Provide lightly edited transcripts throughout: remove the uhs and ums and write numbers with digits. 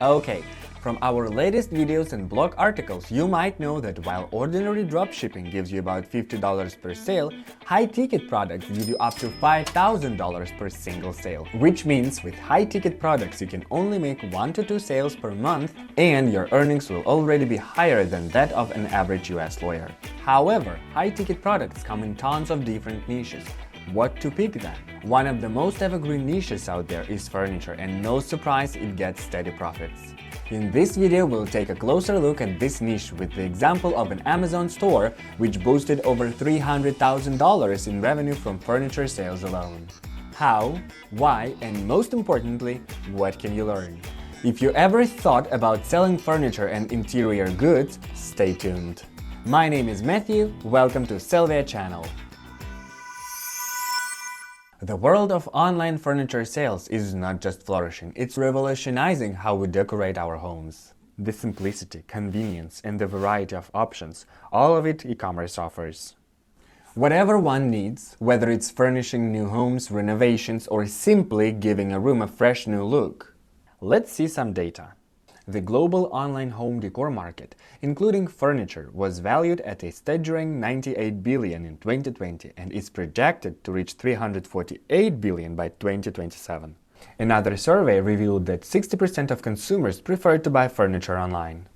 Okay, from our latest videos and blog articles, you might know that while ordinary dropshipping gives you about $50 per sale, high-ticket products give you up to $5,000 per single sale. Which means with high-ticket products you can only make 1 to 2 sales per month and your earnings will already be higher than that of an average US lawyer. However, high-ticket products come in tons of different niches. What to pick then? One of the most evergreen niches out there is furniture, and no surprise, it gets steady profits. In this video, we'll take a closer look at this niche with the example of an Amazon store which boasted over $300,000 in revenue from furniture sales alone. How, why, and most importantly, what can you learn? If you ever thought about selling furniture and interior goods, stay tuned. My name is Matthew, welcome to Selvia channel. The world of online furniture sales is not just flourishing, it's revolutionizing how we decorate our homes. The simplicity, convenience, and the variety of options, all of it e-commerce offers. Whatever one needs, whether it's furnishing new homes, renovations, or simply giving a room a fresh new look. Let's see some data. The global online home decor market, including furniture, was valued at a staggering $98 billion in 2020 and is projected to reach $348 billion by 2027. Another survey revealed that 60% of consumers prefer to buy furniture online.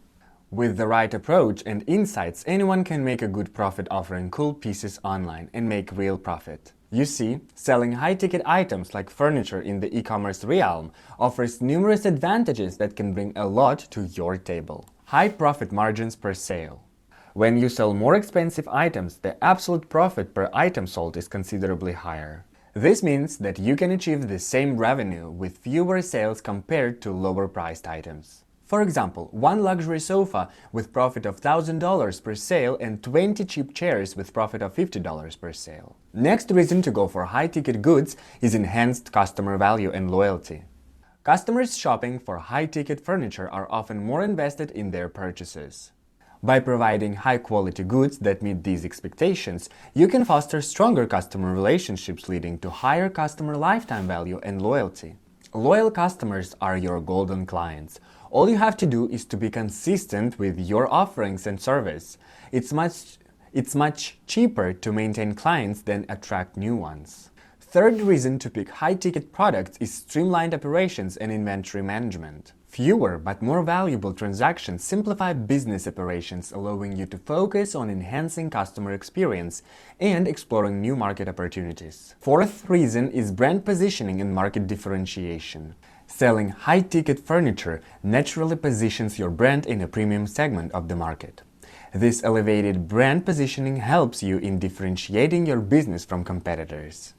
With the right approach and insights, anyone can make a good profit offering cool pieces online and make real profit. You see, selling high-ticket items like furniture in the e-commerce realm offers numerous advantages that can bring a lot to your table. High profit margins per sale. When you sell more expensive items, the absolute profit per item sold is considerably higher. This means that you can achieve the same revenue with fewer sales compared to lower-priced items. For example, one luxury sofa with profit of $1,000 per sale and 20 cheap chairs with profit of $50 per sale. Next reason to go for high-ticket goods is enhanced customer value and loyalty. Customers shopping for high-ticket furniture are often more invested in their purchases. By providing high-quality goods that meet these expectations, you can foster stronger customer relationships leading to higher customer lifetime value and loyalty. Loyal customers are your golden clients. All you have to do is to be consistent with your offerings and service. It's much cheaper to maintain clients than attract new ones. Third reason to pick high-ticket products is streamlined operations and inventory management. Fewer but more valuable transactions simplify business operations, allowing you to focus on enhancing customer experience and exploring new market opportunities. Fourth reason is brand positioning and market differentiation. Selling high-ticket furniture naturally positions your brand in a premium segment of the market. This elevated brand positioning helps you in differentiating your business from competitors.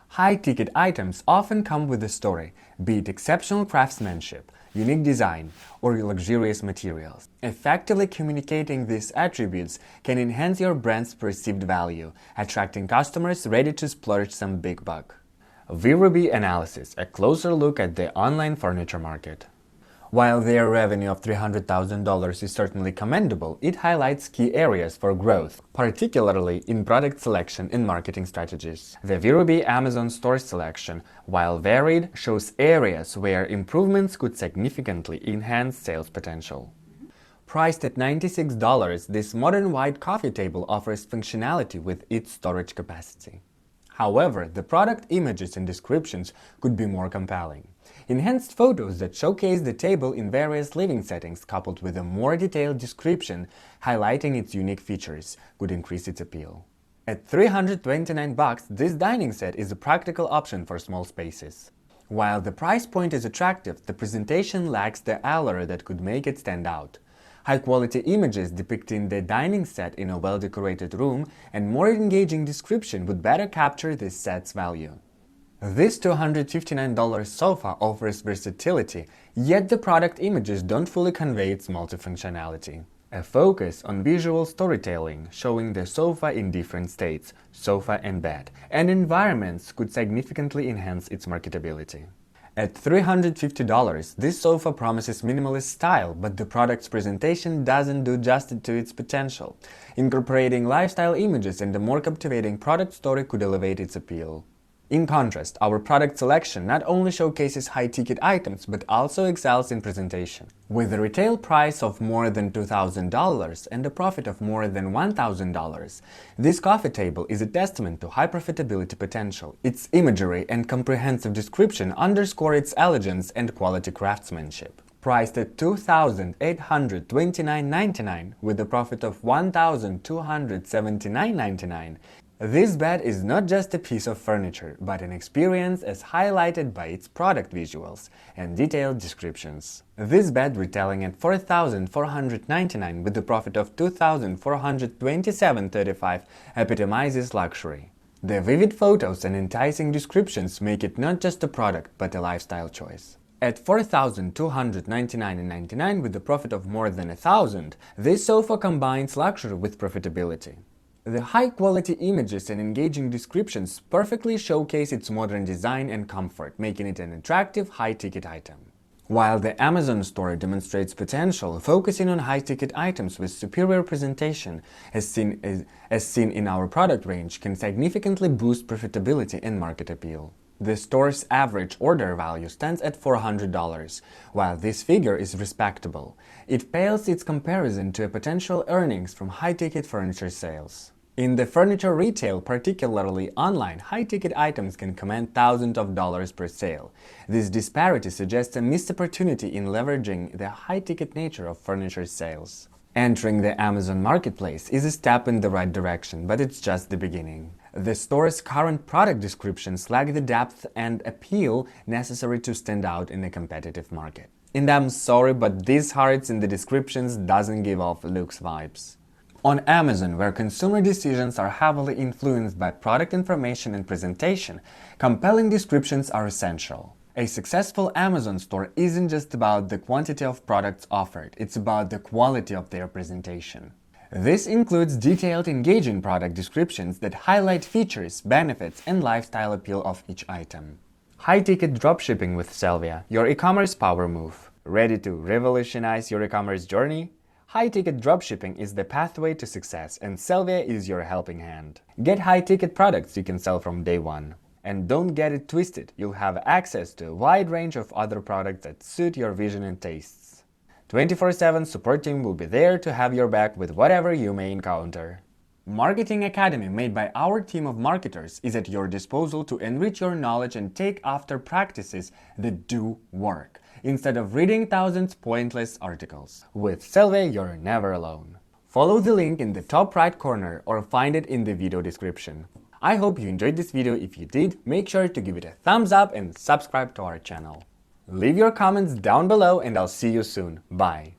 High-ticket items often come with a story, be it exceptional craftsmanship, unique design, or luxurious materials. Effectively communicating these attributes can enhance your brand's perceived value, attracting customers ready to splurge some big buck. VRB analysis, a closer look at the online furniture market. While their revenue of $300,000 is certainly commendable, it highlights key areas for growth, particularly in product selection and marketing strategies. The VRB Amazon store selection, while varied, shows areas where improvements could significantly enhance sales potential. Priced at $96, this modern white coffee table offers functionality with its storage capacity. However, the product images and descriptions could be more compelling. Enhanced photos that showcase the table in various living settings coupled with a more detailed description highlighting its unique features could increase its appeal. At $329, this dining set is a practical option for small spaces. While the price point is attractive, the presentation lacks the allure that could make it stand out. High-quality images depicting the dining set in a well-decorated room and more engaging description would better capture this set's value. This $259 sofa offers versatility, yet the product images don't fully convey its multifunctionality. A focus on visual storytelling, showing the sofa in different states, sofa and bed, and environments could significantly enhance its marketability. At $350, this sofa promises minimalist style, but the product's presentation doesn't do justice to its potential. Incorporating lifestyle images and a more captivating product story could elevate its appeal. In contrast, our product selection not only showcases high-ticket items but also excels in presentation. With a retail price of more than $2,000 and a profit of more than $1,000, this coffee table is a testament to high profitability potential. Its imagery and comprehensive description underscore its elegance and quality craftsmanship. Priced at $2,829.99 with a profit of $1,279.99, this bed is not just a piece of furniture, but an experience as highlighted by its product visuals and detailed descriptions. This bed, retailing at $4,499 with a profit of $2,427.35, epitomizes luxury. The vivid photos and enticing descriptions make it not just a product, but a lifestyle choice. At $4,299.99 with a profit of more than $1,000, this sofa combines luxury with profitability. The high-quality images and engaging descriptions perfectly showcase its modern design and comfort, making it an attractive high-ticket item. While the Amazon store demonstrates potential, focusing on high-ticket items with superior presentation, as seen in our product range, can significantly boost profitability and market appeal. The store's average order value stands at $400. While this figure is respectable, it pales its comparison to potential earnings from high-ticket furniture sales. In the furniture retail, particularly online, high-ticket items can command thousands of dollars per sale. This disparity suggests a missed opportunity in leveraging the high-ticket nature of furniture sales. Entering the Amazon marketplace is a step in the right direction, but it's just the beginning. The store's current product descriptions lack the depth and appeal necessary to stand out in a competitive market. And I'm sorry, but these hearts in the descriptions doesn't give off luxe vibes. On Amazon, where consumer decisions are heavily influenced by product information and presentation, compelling descriptions are essential. A successful Amazon store isn't just about the quantity of products offered, it's about the quality of their presentation. This includes detailed, engaging product descriptions that highlight features, benefits, and lifestyle appeal of each item. High-ticket dropshipping with Selvia, your e-commerce power move. Ready to revolutionize your e-commerce journey? High-ticket dropshipping is the pathway to success, and Selvia is your helping hand. Get high-ticket products you can sell from day one. And don't get it twisted, you'll have access to a wide range of other products that suit your vision and tastes. 24/7 support team will be there to have your back with whatever you may encounter. Marketing Academy, made by our team of marketers, is at your disposal to enrich your knowledge and take after practices that do work, instead of reading thousands of pointless articles. With Selvia, you're never alone. Follow the link in the top right corner or find it in the video description. I hope you enjoyed this video. If you did, make sure to give it a thumbs up and subscribe to our channel. Leave your comments down below and I'll see you soon. Bye!